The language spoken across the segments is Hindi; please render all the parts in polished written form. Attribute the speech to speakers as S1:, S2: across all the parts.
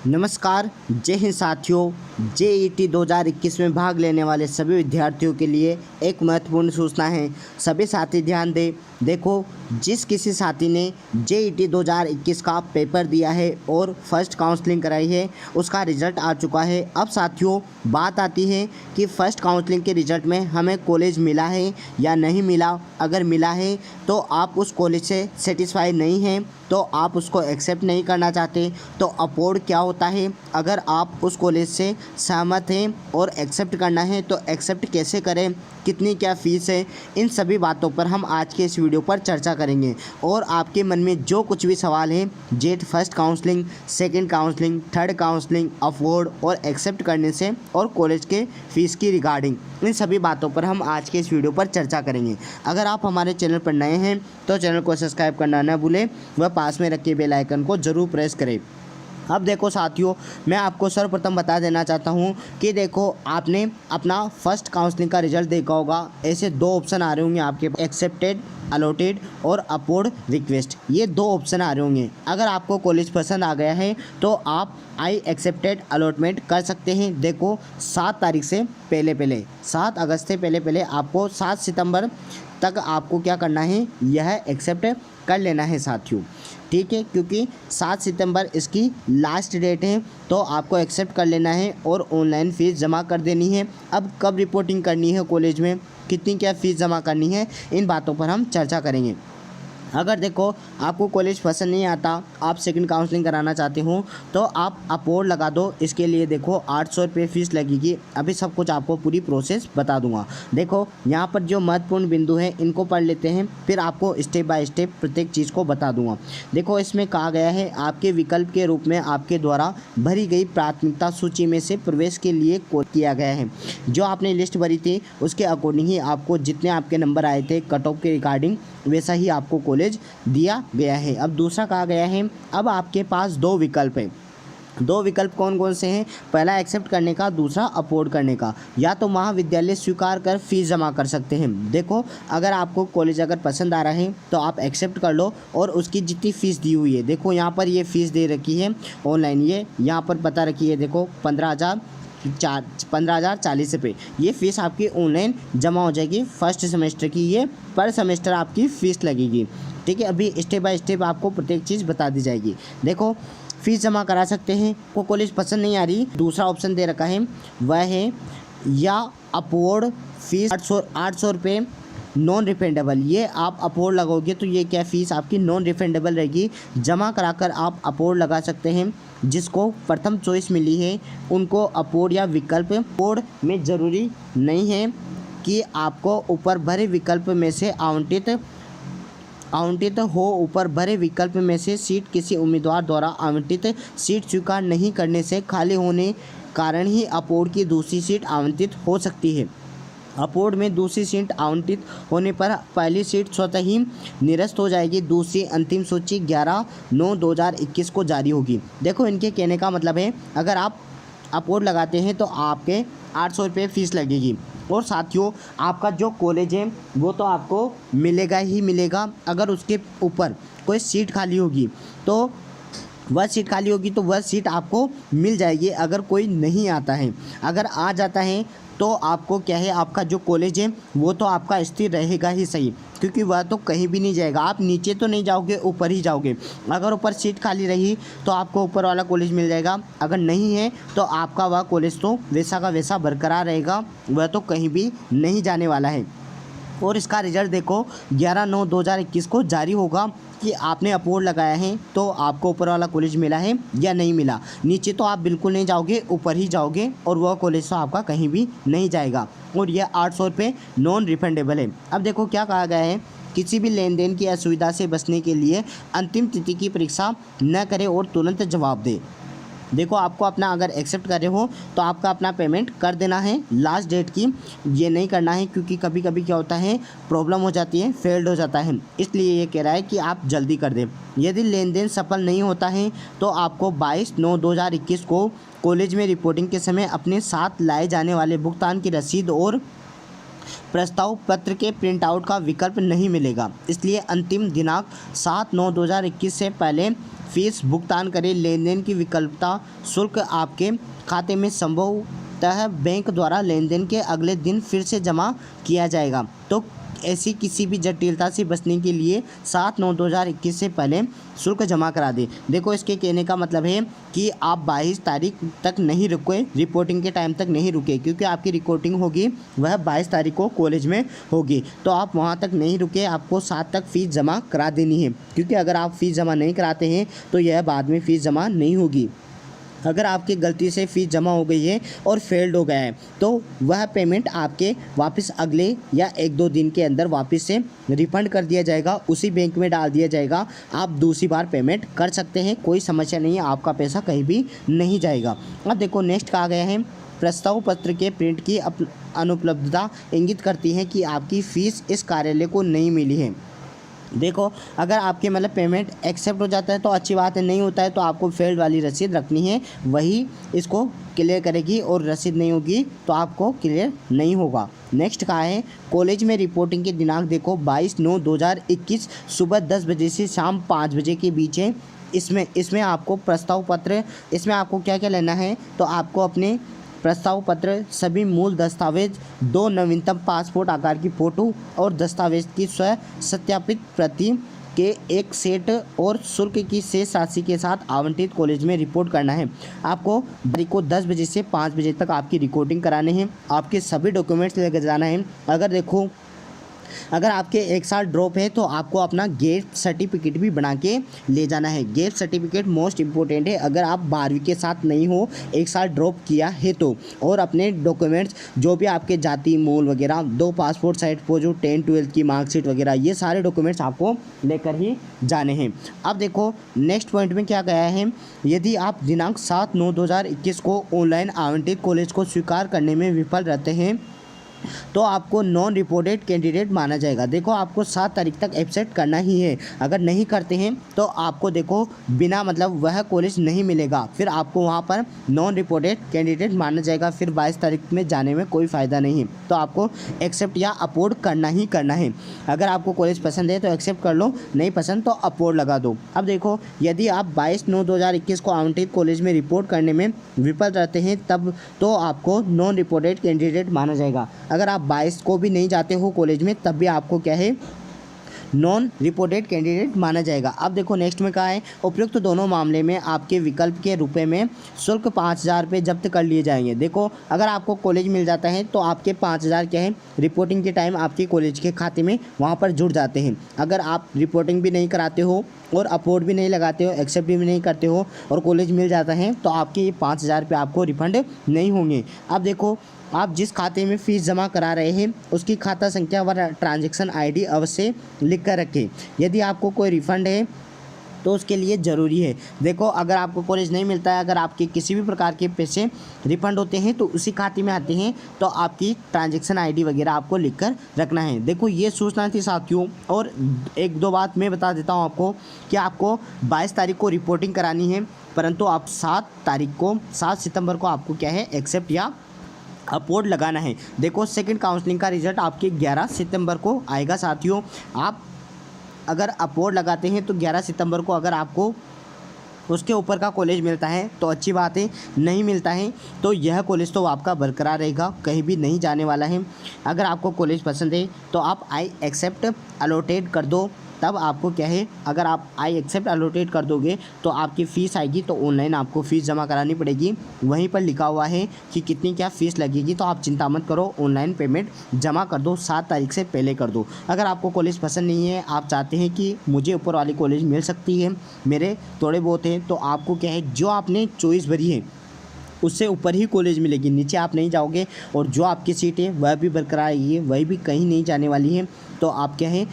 S1: नमस्कार, जय हिंद साथियों। जेईटी 2021 में भाग लेने वाले सभी विद्यार्थियों के लिए एक महत्वपूर्ण सूचना है। सभी साथी ध्यान दें। देखो, जिस किसी साथी ने जेईटी 2021 का पेपर दिया है और फर्स्ट काउंसलिंग कराई है, उसका रिजल्ट आ चुका है। अब साथियों, बात आती है कि फ़र्स्ट काउंसलिंग के रिजल्ट में हमें कॉलेज मिला है या नहीं मिला। अगर मिला है तो आप उस कॉलेज से सेटिस्फाई नहीं हैं, तो आप उसको एक्सेप्ट नहीं करना चाहते, तो अपवर्ड क्या होता है। अगर आप उस कॉलेज से सहमत हैं और एक्सेप्ट करना है तो एक्सेप्ट कैसे करें, कितनी क्या फ़ीस है, इन सभी बातों पर हम आज के इस वीडियो पर चर्चा करेंगे। और आपके मन में जो कुछ भी सवाल है jet first counselling, second counselling, third counselling, upward और एक्सेप्ट करने से और कॉलेज के फ़ीस की रिगार्डिंग, इन सभी बातों पर हम आज के इस वीडियो पर चर्चा करेंगे। अगर आप हमारे चैनल पर नए हैं तो चैनल को सब्सक्राइब करना न भूलें, वह पास में रखे बेल आइकन को ज़रूर प्रेस करें। अब देखो साथियों, मैं आपको सर्वप्रथम बता देना चाहता हूं कि देखो, आपने अपना फर्स्ट काउंसलिंग का रिजल्ट देखा होगा। ऐसे दो ऑप्शन आ रहे होंगे आपके, एक्सेप्टेड, अलॉटेड और अपवर्ड रिक्वेस्ट, ये दो ऑप्शन आ रहे होंगे। अगर आपको कॉलेज पसंद आ गया है तो आप आई एक्सेप्टेड अलॉटमेंट कर सकते हैं। देखो, 7 तारीख से पहले 7 अगस्त से पहले आपको 7 सितंबर तक आपको क्या करना है, यह एक्सेप्ट कर लेना है साथियों, ठीक है। क्योंकि 7 सितंबर इसकी लास्ट डेट है, तो आपको एक्सेप्ट कर लेना है और ऑनलाइन फ़ीस जमा कर देनी है। अब कब रिपोर्टिंग करनी है कॉलेज में, कितनी क्या फ़ीस जमा करनी है, इन बातों पर हम चर्चा करेंगे। अगर देखो, आपको कॉलेज पसंद नहीं आता, आप सेकंड काउंसलिंग कराना चाहते हो, तो आप अपवर्ड लगा दो। इसके लिए देखो 800 रुपये फ़ीस लगेगी। अभी सब कुछ आपको पूरी प्रोसेस बता दूंगा। देखो, यहाँ पर जो महत्वपूर्ण बिंदु है इनको पढ़ लेते हैं, फिर आपको स्टेप बाय स्टेप प्रत्येक चीज़ को बता दूंगा। देखो, इसमें कहा गया है आपके विकल्प के रूप में आपके द्वारा भरी गई प्राथमिकता सूची में से प्रवेश के लिए किया गया है। जो आपने लिस्ट भरी थी उसके अकॉर्डिंग ही आपको जितने आपके नंबर आए थे कट ऑफ के रिगार्डिंग, वैसा ही आपको कॉलेज दिया गया है। अब दूसरा कहा गया है, अब आपके पास 2 विकल्प हैं। 2 विकल्प कौन कौन से हैं? पहला एक्सेप्ट करने का, दूसरा अपवर्ड करने का। या तो महाविद्यालय स्वीकार कर फीस जमा कर सकते हैं। देखो, अगर आपको कॉलेज अगर पसंद आ रहा है तो आप एक्सेप्ट कर लो और उसकी जितनी फ़ीस दी हुई है, देखो यहाँ पर ये फ़ीस दे रखी है ऑनलाइन, ये यहाँ पर बता रखी है, देखो 15,040 रुपये ये फ़ीस आपकी ऑनलाइन जमा हो जाएगी। फर्स्ट सेमेस्टर की ये पर सेमेस्टर आपकी फ़ीस लगेगी, ठीक है। अभी स्टेप बाय स्टेप आपको प्रत्येक चीज़ बता दी जाएगी। देखो, फ़ीस जमा करा सकते हैं, को कॉलेज पसंद नहीं आ रही, दूसरा ऑप्शन दे रखा है वह है या अपवर्ड फीस 800 रुपये नॉन रिफंडेबल। ये आप अपवर्ड लगोगे तो ये क्या फ़ीस आपकी नॉन रिफंडेबल रहेगी। जमा कराकर आप अपवर्ड लगा सकते हैं। जिसको प्रथम चॉइस मिली है उनको अपवर्ड या विकल्प अपवर्ड में ज़रूरी नहीं है कि आपको ऊपर भरे विकल्प में से आवंटित हो। ऊपर भरे विकल्प में से सीट किसी उम्मीदवार द्वारा आवंटित सीट स्वीकार नहीं करने से खाली होने कारण ही अपवर्ड की दूसरी सीट आवंटित हो सकती है। अपवर्ड में दूसरी सीट आवंटित होने पर पहली सीट स्वतः ही निरस्त हो जाएगी। दूसरी अंतिम सूची 11/9/2021 को जारी होगी। देखो, इनके कहने का मतलब है, अगर आप अपवर्ड लगाते हैं तो आपके 800 रुपये फ़ीस लगेगी। और साथियों, आपका जो कॉलेज है वो तो आपको मिलेगा ही मिलेगा। अगर उसके ऊपर कोई सीट खाली होगी तो वह सीट आपको मिल जाएगी। अगर कोई नहीं आता है, अगर आ जाता है तो आपको क्या है, आपका जो कॉलेज है वो तो आपका स्थिर रहेगा ही सही, क्योंकि वह तो कहीं भी नहीं जाएगा। आप नीचे तो नहीं जाओगे, ऊपर ही जाओगे। अगर ऊपर सीट खाली रही तो आपको ऊपर वाला कॉलेज मिल जाएगा, अगर नहीं है तो आपका वह कॉलेज तो वैसा का वैसा बरकरार रहेगा, वह तो कहीं भी नहीं जाने वाला है। और इसका रिजल्ट देखो 11/9/2021 को जारी होगा कि आपने अपवर्ड लगाया है तो आपको ऊपर वाला कॉलेज मिला है या नहीं मिला। नीचे तो आप बिल्कुल नहीं जाओगे, ऊपर ही जाओगे और वह कॉलेज तो आपका कहीं भी नहीं जाएगा। और यह 800 रुपये नॉन रिफंडेबल है। अब देखो क्या कहा गया है, किसी भी लेन देन की असुविधा से बचने के लिए अंतिम तिथि की परीक्षा न करें और तुरंत जवाब दें। देखो, आपको अपना अगर एक्सेप्ट कर रहे हो तो आपका अपना पेमेंट कर देना है लास्ट डेट की। ये नहीं करना है क्योंकि कभी कभी क्या होता है, प्रॉब्लम हो जाती है, फेल्ड हो जाता है, इसलिए ये कह रहा है कि आप जल्दी कर दें। यदि लेन देन सफल नहीं होता है तो आपको 22/9/2021 को कॉलेज में रिपोर्टिंग के समय अपने साथ लाए जाने वाले भुगतान की रसीद और प्रस्ताव पत्र के प्रिंट आउट का विकल्प नहीं मिलेगा। इसलिए अंतिम दिनांक 7/9/2021 से पहले फीस भुगतान करें। लेन देन की विकल्पता शुल्क आपके खाते में संभवतः बैंक द्वारा लेन देन के अगले दिन फिर से जमा किया जाएगा। तो ऐसी किसी भी जटिलता से बचने के लिए 7/9/2021 से पहले शुल्क जमा करा दें। देखो इसके कहने का मतलब है कि आप 22 तारीख तक नहीं रुके, रिपोर्टिंग के टाइम तक नहीं रुके, क्योंकि आपकी रिपोर्टिंग होगी वह 22 तारीख को कॉलेज में होगी। तो आप वहां तक नहीं रुके, आपको 7 तक फ़ीस जमा करा देनी है, क्योंकि अगर आप फ़ीस जमा नहीं कराते हैं तो यह बाद में फ़ीस जमा नहीं होगी। अगर आपकी गलती से फ़ीस जमा हो गई है और फेल्ड हो गया है तो वह पेमेंट आपके वापस अगले या 1-2 दिन के अंदर वापस से रिफ़ंड कर दिया जाएगा, उसी बैंक में डाल दिया जाएगा। आप दूसरी बार पेमेंट कर सकते हैं, कोई समस्या नहीं है, आपका पैसा कहीं भी नहीं जाएगा। अब देखो नेक्स्ट कहा गया है, प्रस्ताव पत्र के प्रिंट की अनुपलब्धता इंगित करती है कि आपकी फ़ीस इस कार्यालय को नहीं मिली है। देखो अगर आपके मतलब पेमेंट एक्सेप्ट हो जाता है तो अच्छी बात है, नहीं होता है तो आपको फेल्ड वाली रसीद रखनी है, वही इसको क्लियर करेगी, और रसीद नहीं होगी तो आपको क्लियर नहीं होगा। नेक्स्ट कहा है, कॉलेज में रिपोर्टिंग की दिनांक देखो 22/9/2021 सुबह 10 बजे से शाम 5 बजे के बीच है। इसमें आपको प्रस्ताव पत्र, इसमें आपको क्या क्या लेना है, तो आपको अपने प्रस्ताव पत्र, सभी मूल दस्तावेज, 2 नवीनतम पासपोर्ट आकार की फ़ोटो और दस्तावेज की स्व सत्यापित प्रति के एक सेट और शुल्क की शेष राशि के साथ आवंटित कॉलेज में रिपोर्ट करना है। आपको तारीख को 10 बजे से 5 बजे तक आपकी रिकॉर्डिंग करानी है, आपके सभी डॉक्यूमेंट्स लेकर जाना है। अगर आपके 1 साल ड्रॉप है तो आपको अपना गेट सर्टिफिकेट भी बना के ले जाना है। गेट सर्टिफिकेट मोस्ट इम्पोर्टेंट है, अगर आप 12वीं के साथ नहीं हो, 1 साल ड्रॉप किया है तो। और अपने डॉक्यूमेंट्स जो भी आपके जाति मूल वगैरह, 2 पासपोर्ट साइज फ़ोटो, 10-12 की मार्कशीट वगैरह, ये सारे डॉक्यूमेंट्स आपको लेकर ही जाने हैं। अब देखो नेक्स्ट पॉइंट में क्या गया है, यदि आप दिनांक 7/9/2021 को ऑनलाइन आवंटित कॉलेज को स्वीकार करने में विफल रहते हैं तो आपको नॉन रिपोर्टेड कैंडिडेट माना जाएगा। देखो आपको 7 तारीख तक एक्सेप्ट करना ही है, अगर नहीं करते हैं तो आपको देखो बिना मतलब वह कॉलेज नहीं मिलेगा, फिर आपको वहाँ पर नॉन रिपोर्टेड कैंडिडेट माना जाएगा, फिर 22 तारीख में जाने में कोई फ़ायदा नहीं है। तो आपको एक्सेप्ट या अपोर्ड करना ही करना है। अगर आपको कॉलेज पसंद है तो एक्सेप्ट कर लो, नहीं पसंद तो अपोर्ड लगा दो। अब देखो यदि आप 22/9/2021 को आवंटित कॉलेज में रिपोर्ट करने में विफल रहते हैं तब तो आपको नॉन रिपोर्टेड कैंडिडेट माना जाएगा। अगर आप 22 को भी नहीं जाते हो कॉलेज में तब भी आपको क्या है, नॉन रिपोर्टेड कैंडिडेट माना जाएगा। अब देखो नेक्स्ट में कहा है, उपयुक्त दोनों मामले में आपके विकल्प के रुपए में शुल्क 5,000 रुपये जब्त कर लिए जाएंगे। देखो अगर आपको कॉलेज मिल जाता है तो आपके 5,000 क्या है, रिपोर्टिंग के टाइम आपके कॉलेज के खाते में वहाँ पर जुड़ जाते हैं। अगर आप रिपोर्टिंग भी नहीं कराते हो और अपोर्ड भी नहीं लगाते हो, एक्सेप्ट भी नहीं करते हो और कॉलेज मिल जाता है तो आपके ये 5,000 रुपये आपको रिफंड नहीं होंगे। अब देखो आप जिस खाते में फ़ीस जमा करा रहे हैं उसकी खाता संख्या व ट्रांजैक्शन आईडी अवश्य लिख कर रखें। यदि आपको कोई रिफ़ंड है तो उसके लिए ज़रूरी है। देखो अगर आपको कॉलेज नहीं मिलता है, अगर आपके किसी भी प्रकार के पैसे रिफ़ंड होते हैं तो उसी खाते में आते हैं, तो आपकी ट्रांजैक्शन आईडी वगैरह आपको लिख कर रखना है। देखो ये सूचना थी साथियों, और 1-2 बात मैं बता देता हूँ आपको कि आपको 22 तारीख को रिपोर्टिंग करानी है, परंतु आप 7 सितंबर को आपको क्या है, एक्सेप्ट या अपोर्ड लगाना है। देखो सेकंड काउंसलिंग का रिजल्ट आपके 11 सितंबर को आएगा साथियों। आप अगर अपोर्ड लगाते हैं तो 11 सितंबर को अगर आपको उसके ऊपर का कॉलेज मिलता है तो अच्छी बात है, नहीं मिलता है तो यह कॉलेज तो आपका बरकरार रहेगा, कहीं भी नहीं जाने वाला है। अगर आपको कॉलेज पसंद है तो आप आई एक्सेप्ट अलॉटेड कर दो, तब आपको क्या है, अगर आप आई एक्सेप्ट अलॉटेड कर दोगे तो आपकी फ़ीस आएगी, तो ऑनलाइन आपको फ़ीस जमा करानी पड़ेगी। वहीं पर लिखा हुआ है कि कितनी क्या फ़ीस लगेगी, तो आप चिंता मत करो, ऑनलाइन पेमेंट जमा कर दो, 7 तारीख से पहले कर दो। अगर आपको कॉलेज पसंद नहीं है, आप चाहते हैं कि मुझे ऊपर वाली कॉलेज मिल सकती है, मेरे थोड़े बहुत हैं, तो आपको क्या है, जो आपने चॉइस भरी है उससे ऊपर ही कॉलेज मिलेगी, नीचे आप नहीं जाओगे, और जो आपकी सीट है वह भी बरकरार है, वही भी कहीं नहीं जाने वाली है। तो आप क्या है,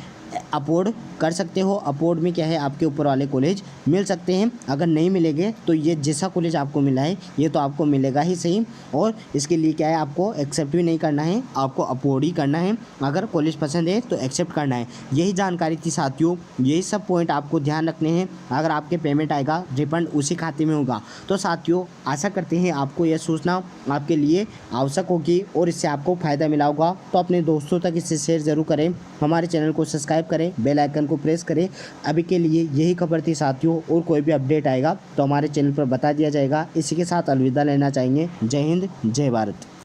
S1: अपोर्ड कर सकते हो। अपोर्ड में क्या है, आपके ऊपर वाले कॉलेज मिल सकते हैं। अगर नहीं मिलेंगे तो ये जैसा कॉलेज आपको मिला है ये तो आपको मिलेगा ही सही, और इसके लिए क्या है, आपको एक्सेप्ट भी नहीं करना है, आपको अपोर्ड ही करना है। अगर कॉलेज पसंद है तो एक्सेप्ट करना है। यही जानकारी थी साथियों, यही सब पॉइंट आपको ध्यान रखने हैं। अगर आपके पेमेंट आएगा, रिफंड उसी खाते में होगा। तो साथियों आशा करते हैं आपको यह सूचना आपके लिए आवश्यक होगी और इससे आपको फ़ायदा मिला होगा। तो अपने दोस्तों तक इसे शेयर ज़रूर करें, हमारे चैनल को सब्सक्राइब सब्सक्राइब करें, बेल आइकन को प्रेस करें। अभी के लिए यही खबर थी साथियों, और कोई भी अपडेट आएगा तो हमारे चैनल पर बता दिया जाएगा। इसी के साथ अलविदा लेना चाहेंगे। जय हिंद, जय भारत।